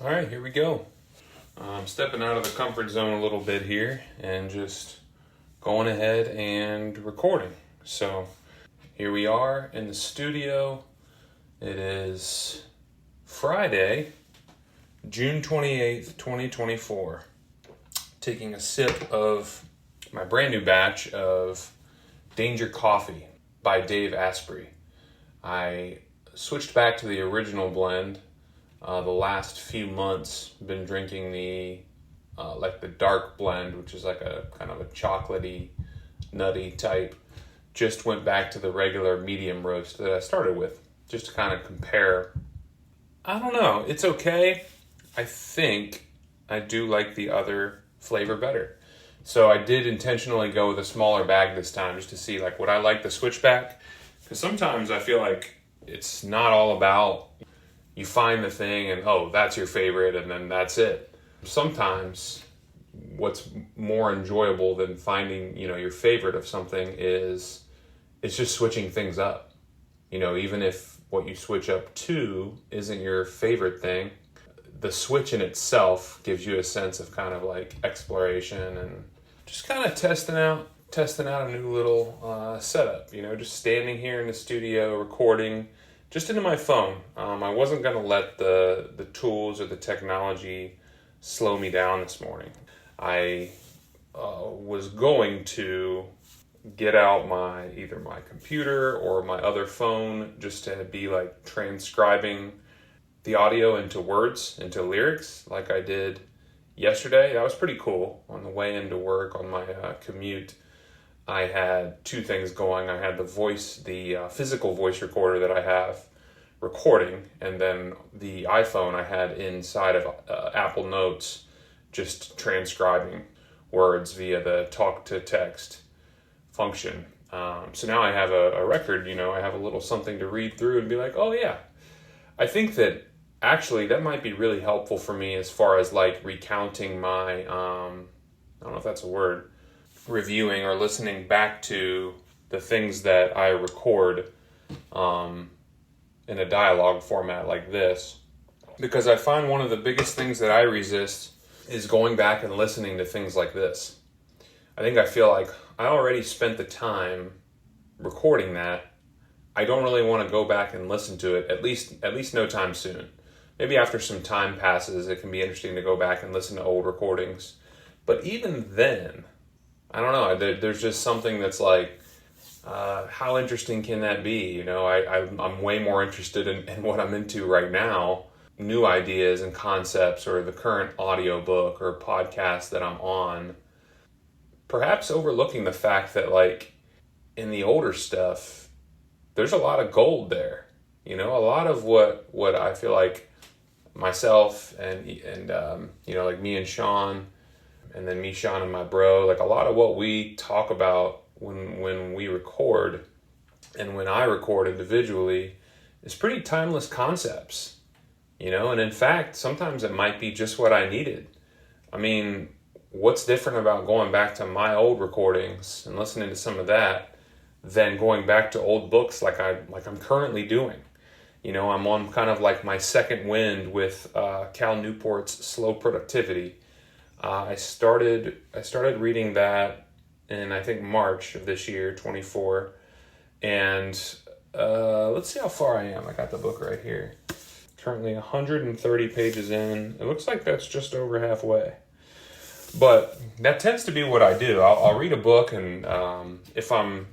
All right, here we go. I'm stepping out of the comfort zone a little bit here and just going ahead and recording. So here we are in the studio. It is Friday, June 28th, 2024. Taking a sip of my brand new batch of Danger Coffee by Dave Asprey. I switched back to the original blend. The last few months, been drinking the dark blend, which is like a kind of a chocolatey, nutty type. Just went back to the regular medium roast that I started with, just to kind of compare. I don't know, it's okay. I think I do like the other flavor better. So I did intentionally go with a smaller bag this time, just to see would I like the switchback? Because sometimes I feel like it's not all about you find the thing and, oh, that's your favorite and then that's it. Sometimes what's more enjoyable than finding, your favorite of something is it's just switching things up. Even if what you switch up to isn't your favorite thing, the switch in itself gives you a sense of kind of like exploration and just kind of testing out a new little setup, just standing here in the studio recording just into my phone. I wasn't going to let the tools or the technology slow me down this morning. I was going to get out either my computer or my other phone just to be like transcribing the audio into words, into lyrics, like I did yesterday. That was pretty cool. On the way into work on my commute, I had two things going. I had the physical voice recorder that I have recording, and then the iPhone I had inside of Apple Notes just transcribing words via the talk to text function. So now I have a record, I have a little something to read through and be like, oh yeah. I think that actually that might be really helpful for me as far as like recounting my, I don't know if that's a word, reviewing or listening back to the things that I record in a dialogue format like this. Because I find one of the biggest things that I resist is going back and listening to things like this. I feel like I already spent the time recording that. I don't really want to go back and listen to it, at least no time soon. Maybe after some time passes, it can be interesting to go back and listen to old recordings. But even then, I don't know, there's just something that's like, how interesting can that be? I'm way more interested in what I'm into right now, new ideas and concepts, or the current audiobook or podcast that I'm on. Perhaps overlooking the fact that in the older stuff, there's a lot of gold there. A lot of what I feel like myself and like me and Sean, and then me, Sean, and my bro, a lot of what we talk about when we record and when I record individually is pretty timeless concepts, and in fact, sometimes it might be just what I needed. What's different about going back to my old recordings and listening to some of that than going back to old books like I'm currently doing? I'm on kind of like my second wind with Cal Newport's Slow Productivity. I started reading that in I think March of this year, 24, and let's see how far I am. I got the book right here. Currently 130 pages in. It looks like that's just over halfway. But that tends to be what I do. I'll read a book, and if I'm,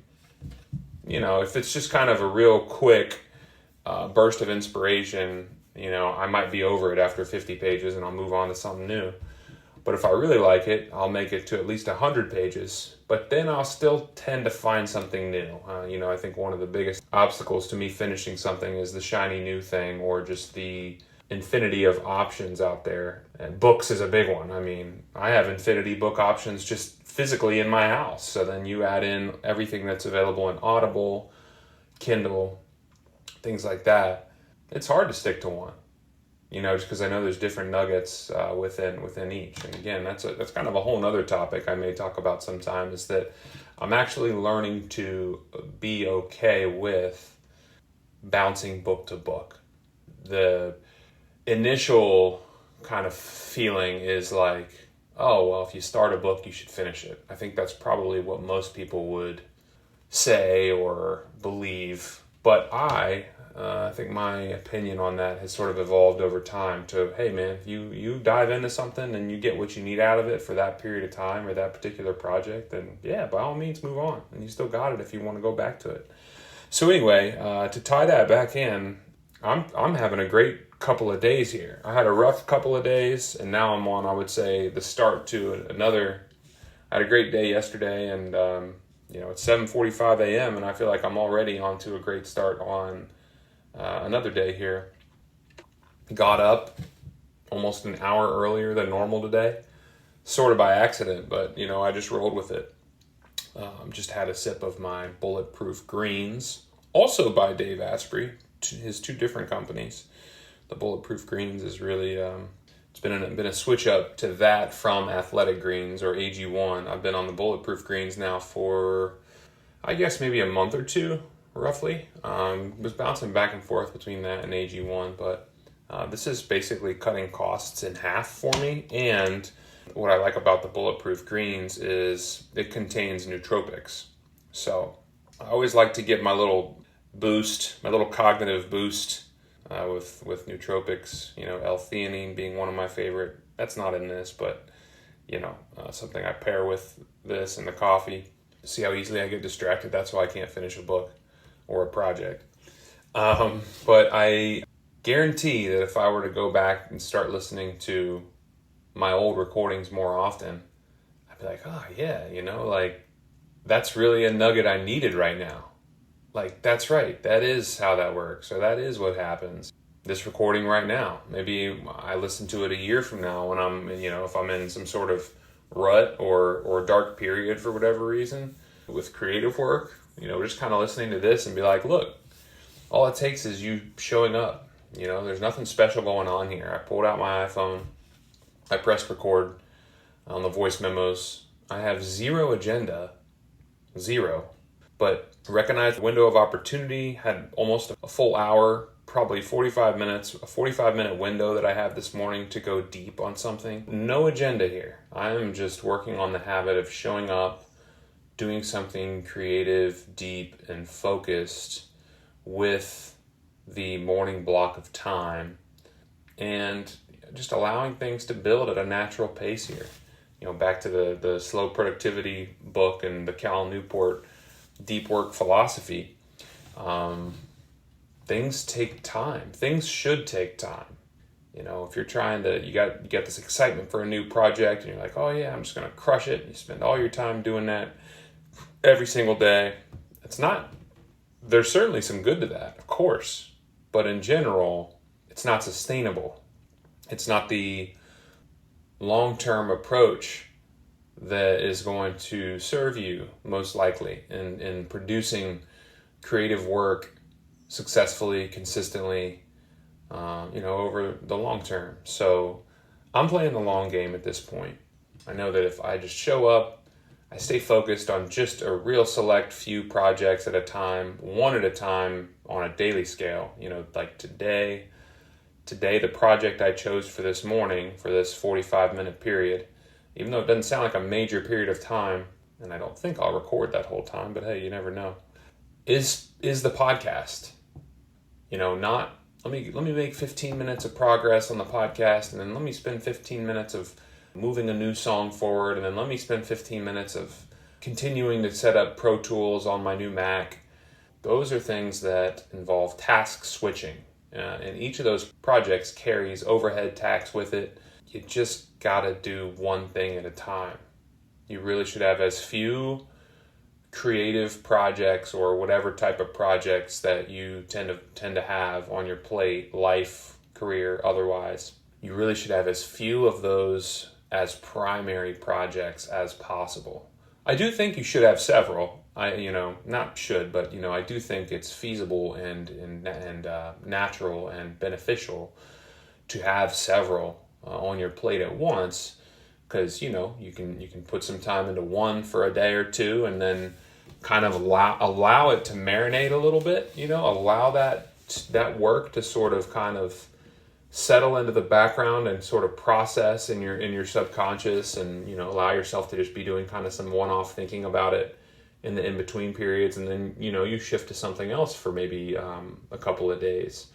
if it's just kind of a real quick burst of inspiration, I might be over it after 50 pages and I'll move on to something new. But if I really like it, I'll make it to at least 100 pages. But then I'll still tend to find something new. I think one of the biggest obstacles to me finishing something is the shiny new thing, or just the infinity of options out there. And books is a big one. I have infinity book options just physically in my house. So then you add in everything that's available in Audible, Kindle, things like that. It's hard to stick to one. Just because I know there's different nuggets within each. And again, that's kind of a whole nother topic I may talk about sometime, is that I'm actually learning to be okay with bouncing book to book. The initial kind of feeling is like, oh, well, if you start a book, you should finish it. I think that's probably what most people would say or believe. But I think my opinion on that has sort of evolved over time to, hey, man, if you dive into something and you get what you need out of it for that period of time or that particular project, then yeah, by all means, move on. And you still got it if you want to go back to it. So anyway, to tie that back in, I'm having a great couple of days here. I had a rough couple of days, and now I'm on, I would say, the start to another. I had a great day yesterday, and it's 7:45 a.m., and I feel like I'm already on to a great start on another day here. Got up almost an hour earlier than normal today, sort of by accident, but I just rolled with it. Just had a sip of my Bulletproof Greens, also by Dave Asprey, his two different companies. The Bulletproof Greens is really, it's been a switch up to that from Athletic Greens or AG1. I've been on the Bulletproof Greens now for, I guess, maybe a month or two, roughly. Was bouncing back and forth between that and AG1, but this is basically cutting costs in half for me. And what I like about the Bulletproof Greens is it contains nootropics. So I always like to get my little boost, my little cognitive boost with nootropics, L-theanine being one of my favorite. That's not in this, but, something I pair with this and the coffee. See how easily I get distracted? That's why I can't finish a book or a project. But I guarantee that if I were to go back and start listening to my old recordings more often, I'd be like, oh yeah, that's really a nugget I needed right now. Like, that's right. That is how that works. Or that is what happens. This recording right now, maybe I listen to it a year from now when I'm, if I'm in some sort of rut or dark period for whatever reason with creative work, just kind of listening to this and be like, look, all it takes is you showing up. There's nothing special going on here. I pulled out my iPhone. I pressed record on the voice memos. I have zero agenda. Zero. But recognized the window of opportunity, had almost a full hour, probably 45 minutes, a 45-minute window that I have this morning to go deep on something. No agenda here. I am just working on the habit of showing up, doing something creative, deep, and focused with the morning block of time, and just allowing things to build at a natural pace here. Back to the Slow Productivity book and the Cal Newport deep work philosophy. Things take time. Things should take time. If you're trying to, you get this excitement for a new project and you're like, oh yeah, I'm just going to crush it. And you spend all your time doing that every single day. There's certainly some good to that, of course. But in general, it's not sustainable. It's not the long-term approach that is going to serve you most likely in producing creative work successfully, consistently, over the long term. So I'm playing the long game at this point. I know that if I just show up, I stay focused on just a real select few projects at a time, one at a time on a daily scale. Like today, the project I chose for this morning, for this 45-minute period, even though it doesn't sound like a major period of time, and I don't think I'll record that whole time, but hey, you never know, is the podcast. Not let me make 15 minutes of progress on the podcast, and then let me spend 15 minutes of moving a new song forward, and then let me spend 15 minutes of continuing to set up Pro Tools on my new Mac. Those are things that involve task switching. And each of those projects carries overhead tax with it. You just gotta do one thing at a time. You really should have as few creative projects or whatever type of projects that you tend to have on your plate, life, career, otherwise. You really should have as few of those as primary projects as possible. I do think you should have several. Not should, but I do think it's feasible and natural and beneficial to have several on your plate at once, because you can put some time into one for a day or two, and then kind of allow it to marinate a little bit. Allow that work to sort of kind of settle into the background and sort of process in your subconscious, and allow yourself to just be doing kind of some one-off thinking about it in the in-between periods, and then you shift to something else for maybe a couple of days.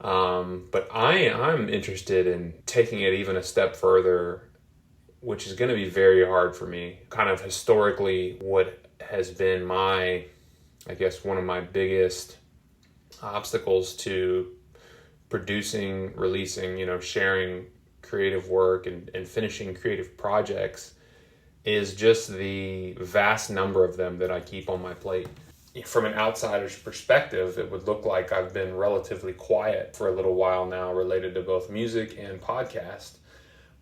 But I'm interested in taking it even a step further, which is going to be very hard for me. Kind of historically, what has been one of my biggest obstacles to producing, releasing, sharing creative work and finishing creative projects is just the vast number of them that I keep on my plate. From an outsider's perspective, it would look like I've been relatively quiet for a little while now related to both music and podcast.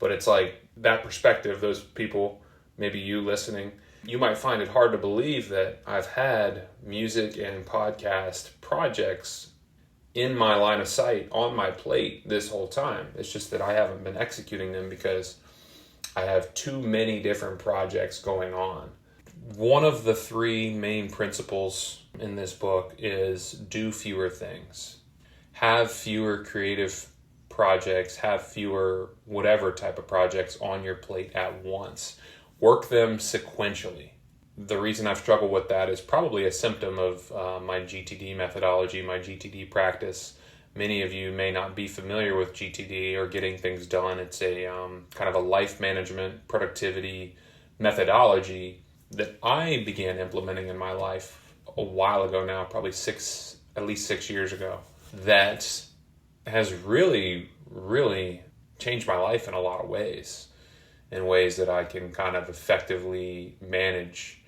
But it's like that perspective, those people, maybe you listening, you might find it hard to believe that I've had music and podcast projects in my line of sight, on my plate this whole time. It's just that I haven't been executing them because I have too many different projects going on. One of the three main principles in this book is do fewer things. Have fewer creative projects, have fewer whatever type of projects on your plate at once. Work them sequentially. The reason I've struggled with that is probably a symptom of my GTD methodology, my GTD practice. Many of you may not be familiar with GTD or getting things done. It's a kind of a life management, productivity methodology that I began implementing in my life a while ago now, probably at least 6 years ago. That has really, really changed my life in a lot of ways, in ways that I can kind of effectively manage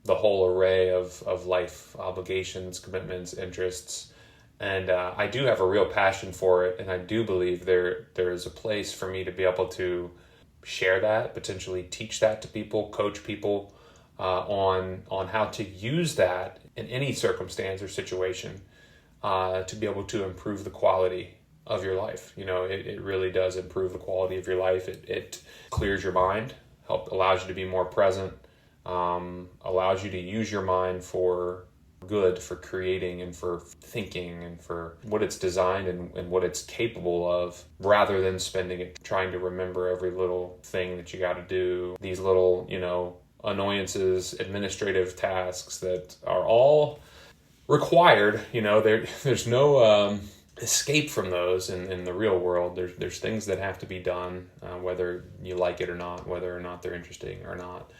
the whole array of life obligations, commitments, interests. And I do have a real passion for it, and I do believe there is a place for me to be able to share that, potentially teach that to people, coach people on how to use that in any circumstance or situation to be able to improve the quality of your life. It really does improve the quality of your life. It clears your mind, allows you to be more present, allows you to use your mind for good, for creating and for thinking and for what it's designed and what it's capable of, rather than spending it trying to remember every little thing that you got to do, these little, annoyances, administrative tasks that are all required. There's no escape from those in the real world. There's things that have to be done, whether you like it or not, whether or not they're interesting or not.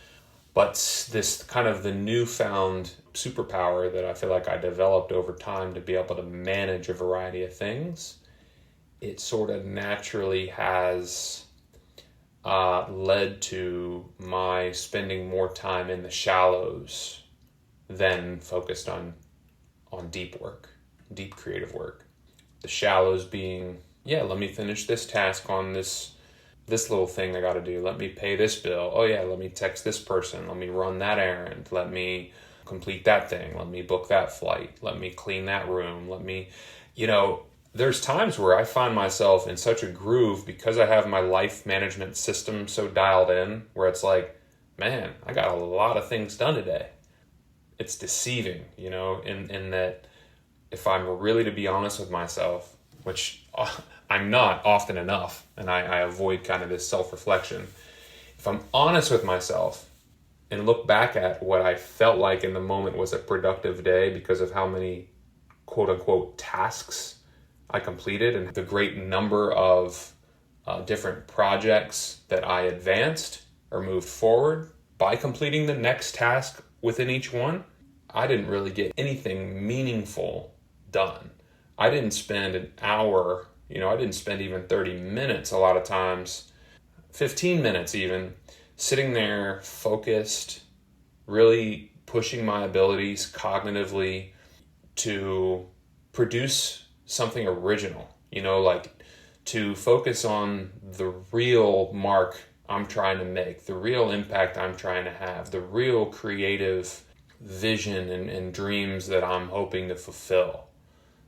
But this kind of the newfound superpower that I feel like I developed over time to be able to manage a variety of things, it sort of naturally has led to my spending more time in the shallows than focused on deep work, deep creative work. The shallows being, let me finish this task on this little thing I got to do. Let me pay this bill. Oh yeah, let me text this person. Let me run that errand. Let me complete that thing. Let me book that flight. Let me clean that room. There's times where I find myself in such a groove because I have my life management system so dialed in, where it's like, man, I got a lot of things done today. It's deceiving, in that if I'm really to be honest with myself, which I'm not often enough, and I avoid kind of this self-reflection. If I'm honest with myself and look back at what I felt like in the moment was a productive day because of how many quote-unquote tasks I completed and the great number of different projects that I advanced or moved forward by completing the next task within each one, I didn't really get anything meaningful done. I didn't spend an hour, I didn't spend even 30 minutes a lot of times, 15 minutes even, sitting there focused, really pushing my abilities cognitively to produce something original, to focus on the real mark I'm trying to make, the real impact I'm trying to have, the real creative vision and dreams that I'm hoping to fulfill.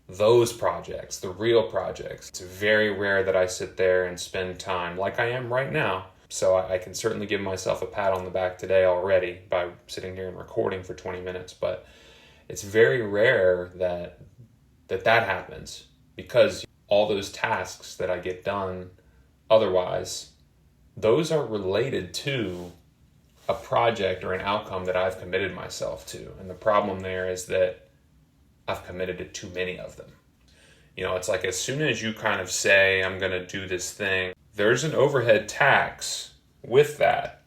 Those projects, the real projects. It's very rare that I sit there and spend time like I am right now. So I can certainly give myself a pat on the back today already by sitting here and recording for 20 minutes. But it's very rare that happens, because all those tasks that I get done otherwise, those are related to a project or an outcome that I've committed myself to. And the problem there is that I've committed to too many of them. It's like as soon as you kind of say, I'm going to do this thing, there's an overhead tax with that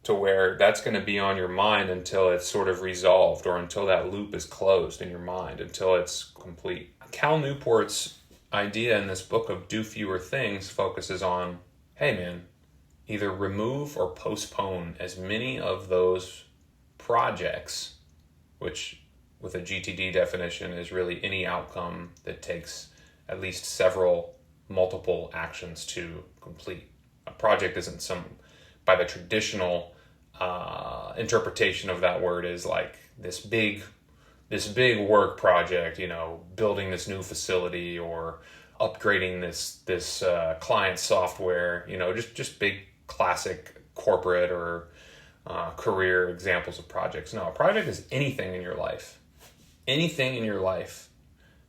to where that's going to be on your mind until it's sort of resolved, or until that loop is closed in your mind, until it's complete. Cal Newport's idea in this book of do fewer things focuses on, hey man, either remove or postpone as many of those projects, which with a GTD definition is really any outcome that takes at least several multiple actions to complete. A project isn't by the traditional interpretation of that word, is like this big work project, building this new facility or upgrading this client software, just big classic corporate or career examples of projects. No, a project is anything in your life,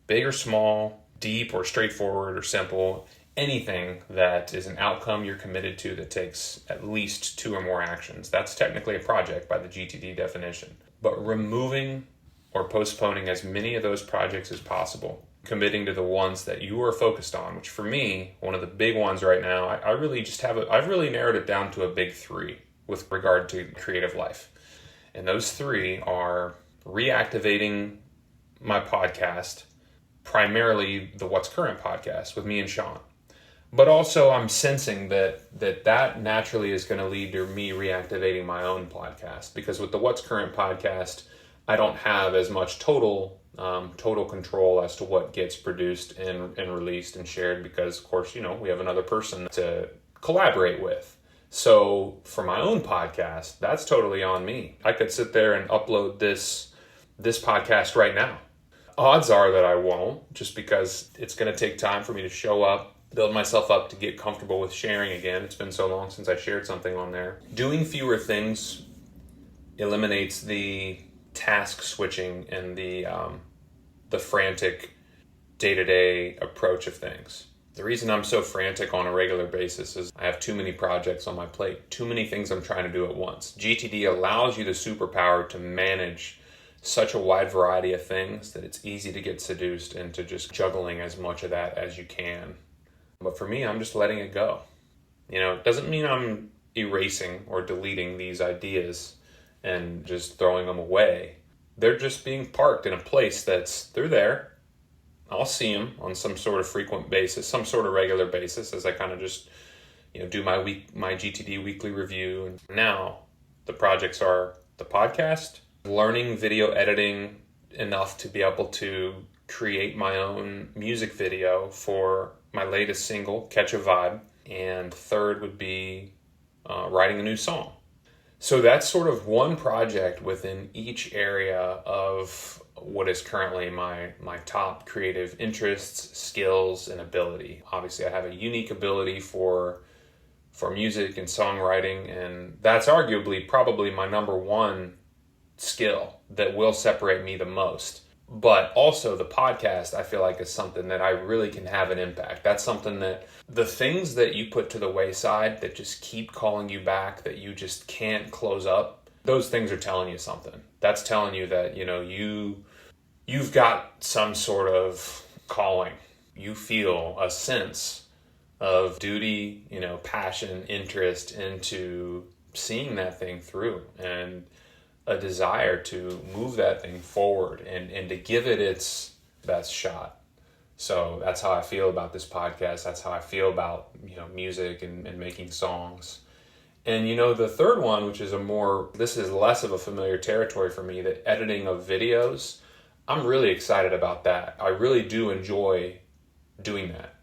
big or small, deep or straightforward or simple, anything that is an outcome you're committed to that takes at least 2 or more actions. That's technically a project by the GTD definition. But removing or postponing as many of those projects as possible, committing to the ones that you are focused on, which for me, one of the big ones right now, I've really narrowed it down to a big 3 with regard to creative life. And those 3 are reactivating my podcast, primarily the What's Current podcast with me and Sean. But also I'm sensing that naturally is going to lead to me reactivating my own podcast, because with the What's Current podcast, I don't have as much total control as to what gets produced and released and shared, because of course, we have another person to collaborate with. So for my own podcast, that's totally on me. I could sit there and upload this podcast right now. Odds are that I won't, just because it's going to take time for me to show up, build myself up to get comfortable with sharing again. It's been so long since I shared something on there. Doing fewer things eliminates the task switching and the frantic day-to-day approach of things. The reason I'm so frantic on a regular basis is I have too many projects on my plate, too many things I'm trying to do at once. GTD allows you the superpower to manage such a wide variety of things that it's easy to get seduced into just juggling as much of that as you can. But for me, I'm just letting it go. It doesn't mean I'm erasing or deleting these ideas and just throwing them away. They're just being parked in a place they're there. I'll see them on some sort of frequent basis, some sort of regular basis, as I kind of just, do my GTD weekly review. And now the projects are the podcast, learning video editing enough to be able to create my own music video for my latest single, Catch a Vibe. And third would be writing a new song. So that's sort of one project within each area of what is currently my top creative interests, skills, and ability. Obviously, I have a unique ability for music and songwriting, and that's arguably probably my number one skill that will separate me the most. But also the podcast, I feel like, is something that I really can have an impact. That's something that the things that you put to the wayside that just keep calling you back, that you just can't close up, those things are telling you something. That's telling you that, you've got some sort of calling. You feel a sense of duty, passion, interest into seeing that thing through, and a desire to move that thing forward and to give it its best shot. So that's how I feel about this podcast. That's how I feel about, music and making songs. And, the third one, which is this is less of a familiar territory for me, the editing of videos. I'm really excited about that. I really do enjoy doing that.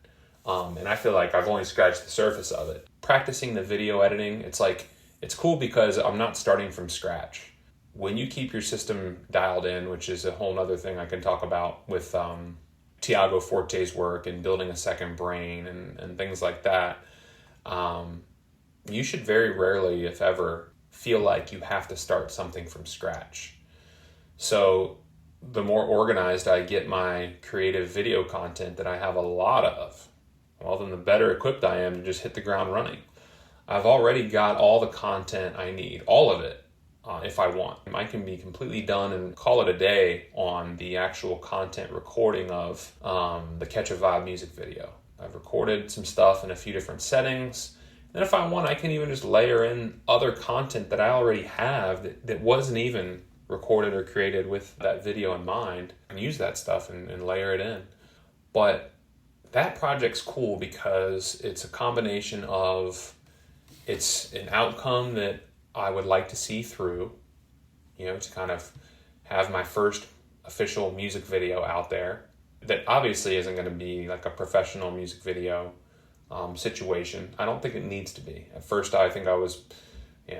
And I feel like I've only scratched the surface of it. Practicing the video editing, it's cool because I'm not starting from scratch. When you keep your system dialed in, which is a whole other thing I can talk about with Tiago Forte's work and building a second brain and things like that, you should very rarely, if ever, feel like you have to start something from scratch. So the more organized I get my creative video content that I have a lot of, well, then the better equipped I am to just hit the ground running. I've already got all the content I need, all of it, if I want. I can be completely done and call it a day on the actual content recording of the Catch a Vibe music video. I've recorded some stuff in a few different settings. And if I want, I can even just layer in other content that I already have that wasn't even recorded or created with that video in mind, and use that stuff and layer it in. But that project's cool because it's a combination of, it's an outcome that I would like to see through, to kind of have my first official music video out there that obviously isn't going to be like a professional music video situation. I don't think it needs to be. At first, I think I was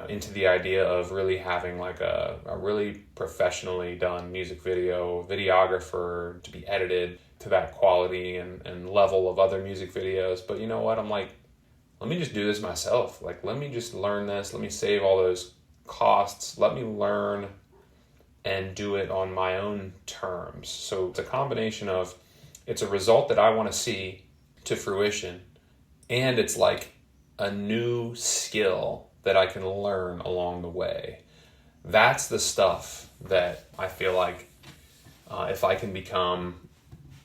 into the idea of really having like a really professionally done music video, videographer to be edited to that quality and level of other music videos. But you know what? I'm like, let me just do this myself. Like, let me just learn this. Let me save all those costs. Let me learn and do it on my own terms. So it's a combination of, it's a result that I want to see to fruition, and it's like a new skill that I can learn along the way. That's the stuff that I feel like if I can become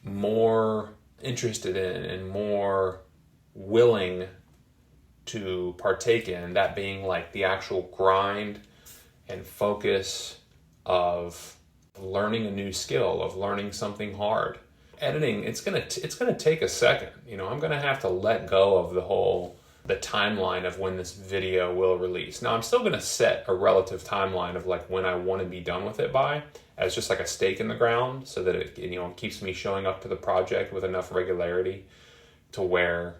more interested in and more willing to partake in, that being like the actual grind and focus of learning a new skill, of learning something hard. Editing, it's gonna take a second. I'm gonna have to let go of the timeline of when this video will release. Now, I'm still gonna set a relative timeline of like when I want to be done with it by, as just like a stake in the ground, so that it keeps me showing up to the project with enough regularity to where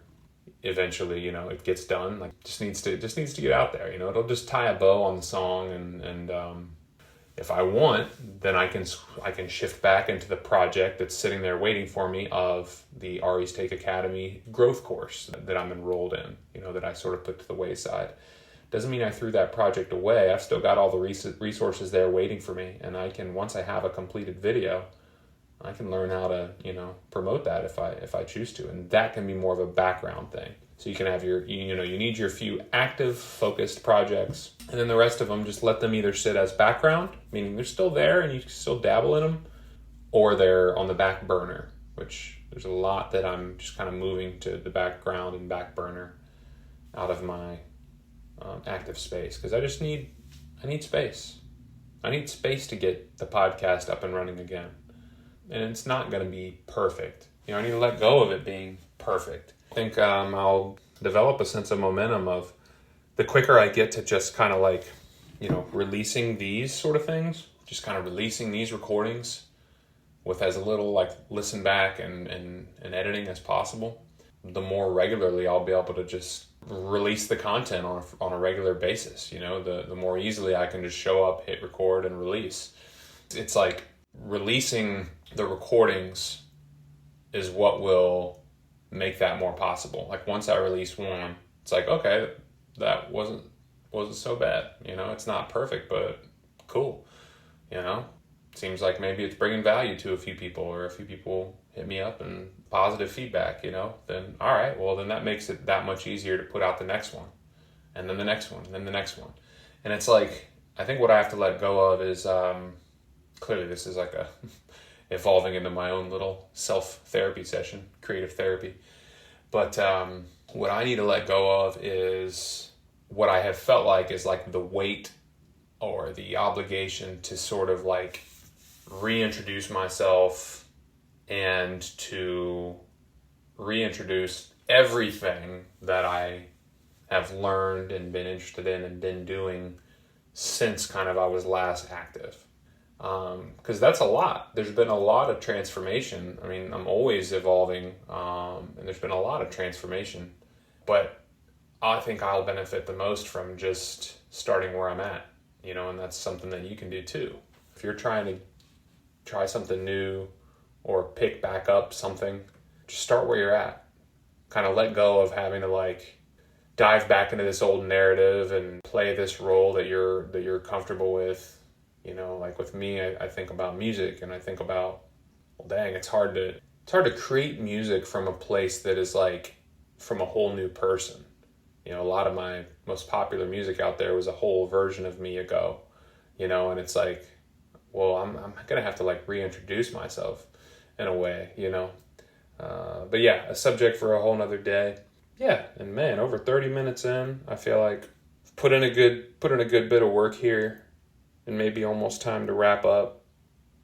eventually it gets done. Like just needs to get out there. It'll just tie a bow on the song, and if I want, then I can shift back into the project that's sitting there waiting for me of the Ari's Take Academy growth course that I'm enrolled in, that I sort of put to the wayside. Doesn't mean I threw that project away. I've still got all the resources there waiting for me, and I can, once I have a completed video, I can learn how to, promote that if I choose to, and that can be more of a background thing. So you can have you need your few active, focused projects, and then the rest of them, just let them either sit as background, meaning they're still there and you can still dabble in them, or they're on the back burner, which there's a lot that I'm just kind of moving to the background and back burner out of my active space, because I need space. I need space to get the podcast up and running again. And it's not going to be perfect. I need to let go of it being perfect. I think I'll develop a sense of momentum of the quicker I get to just kind of like, releasing these sort of things, just kind of releasing these recordings with as little like listen back and editing as possible, the more regularly I'll be able to just release the content on a regular basis. The more easily I can just show up, hit record, and release. It's like releasing the recordings is what will make that more possible. Like once I release one, it's like, okay, that wasn't so bad. It's not perfect, but cool. Seems like maybe it's bringing value to a few people, or a few people hit me up and positive feedback, then all right, well then that makes it that much easier to put out the next one, and then the next one, and then the next one. And it's like, I think what I have to let go of is, clearly this is like a evolving into my own little self-therapy session, creative therapy. But what I need to let go of is what I have felt like is like the weight or the obligation to sort of like reintroduce myself and to reintroduce everything that I have learned and been interested in and been doing since kind of I was last active. Because that's a lot. There's been a lot of transformation. I mean, I'm always evolving, and there's been a lot of transformation. But I think I'll benefit the most from just starting where I'm at, and that's something that you can do too. If you're trying to try something new or pick back up something, just start where you're at. Kind of let go of having to like dive back into this old narrative and play this role that you're comfortable with. You know, like with me, I think about music, and I think about, well, dang, it's hard to create music from a place that is like from a whole new person. You know, a lot of my most popular music out there was a whole version of me ago, you know, and it's like, well, I'm going to have to like reintroduce myself in a way, you know. But yeah, a subject for a whole nother day. Yeah, and man, over 30 minutes in, I feel like put in a good bit of work here, and maybe almost time to wrap up.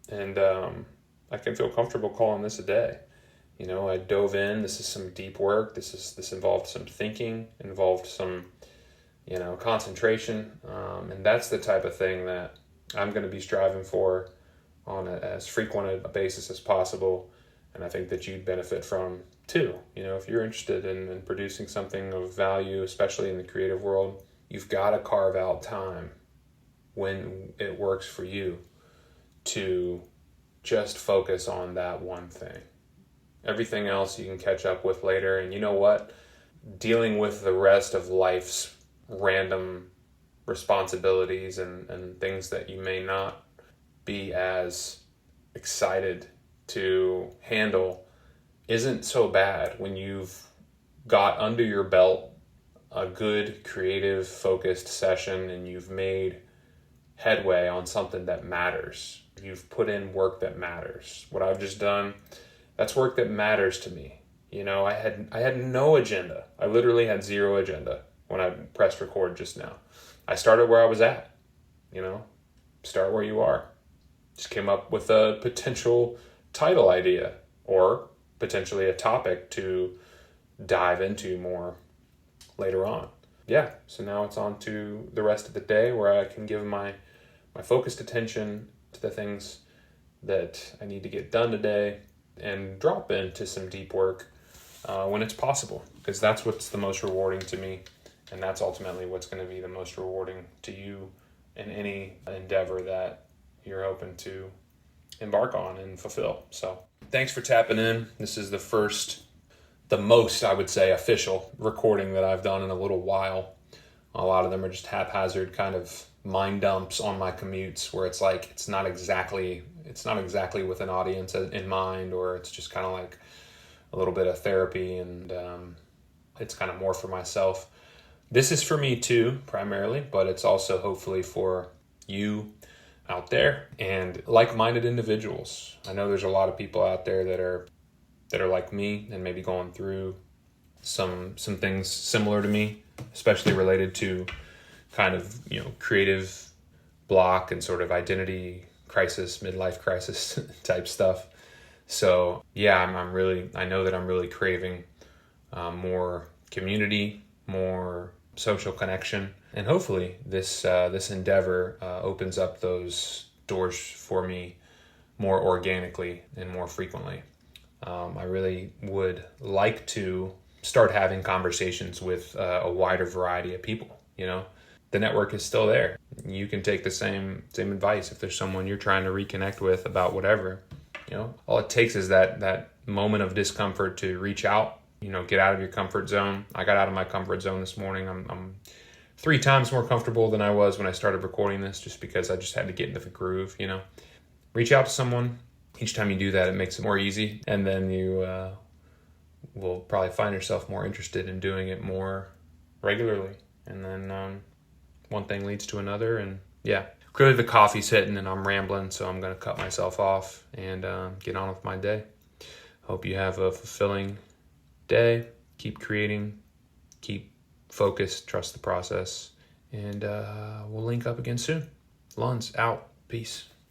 And I can feel comfortable calling this a day. You know, I dove in. This is some deep work. This involved some thinking, involved some, you know, concentration, and that's the type of thing that I'm going to be striving for on as frequent a basis as possible. And I think that you'd benefit from too. You know, if you're interested in producing something of value, especially in the creative world, you've got to carve out time when it works for you to just focus on that one thing. Everything else you can catch up with later. And you know what? Dealing with the rest of life's random responsibilities and things that you may not be as excited to handle isn't so bad when you've got under your belt a good, creative, focused session and you've made headway on something that matters. You've put in work that matters. What I've just done, that's work that matters to me. You know, I had no agenda. I literally had zero agenda when I pressed record just now. I started where I was at, you know, start where you are. Just came up with a potential title idea or potentially a topic to dive into more later on. Yeah, so now it's on to the rest of the day where I can give my focused attention to the things that I need to get done today and drop into some deep work when it's possible, because that's what's the most rewarding to me, and that's ultimately what's going to be the most rewarding to you in any endeavor that you're hoping to embark on and fulfill. So thanks for tapping in. This is the most, I would say, official recording that I've done in a little while. A lot of them are just haphazard kind of mind dumps on my commutes where it's like it's not exactly with an audience in mind, or it's just kind of like a little bit of therapy, and it's kind of more for myself. This is for me too, primarily, but it's also hopefully for you out there and like-minded individuals. I know there's a lot of people out there that are like me and maybe going through some things similar to me, especially related to kind of, you know, creative block and sort of identity crisis, midlife crisis type stuff. So yeah, I know that I'm really craving more community, more social connection, and hopefully this endeavor opens up those doors for me more organically and more frequently. I really would like to start having conversations with a wider variety of people. You know, the network is still there. You can take the same advice if there's someone you're trying to reconnect with about whatever. You know, all it takes is that moment of discomfort to reach out. You know, get out of your comfort zone. I got out of my comfort zone this morning. I'm 3 times more comfortable than I was when I started recording this, just because I just had to get into the groove. You know, reach out to someone. Each time you do that, it makes it more easy, and then you will probably find yourself more interested in doing it more regularly. And then one thing leads to another, and yeah. Clearly the coffee's hitting and I'm rambling, so I'm going to cut myself off and get on with my day. Hope you have a fulfilling day. Keep creating, keep focused, trust the process, and we'll link up again soon. Luns out. Peace.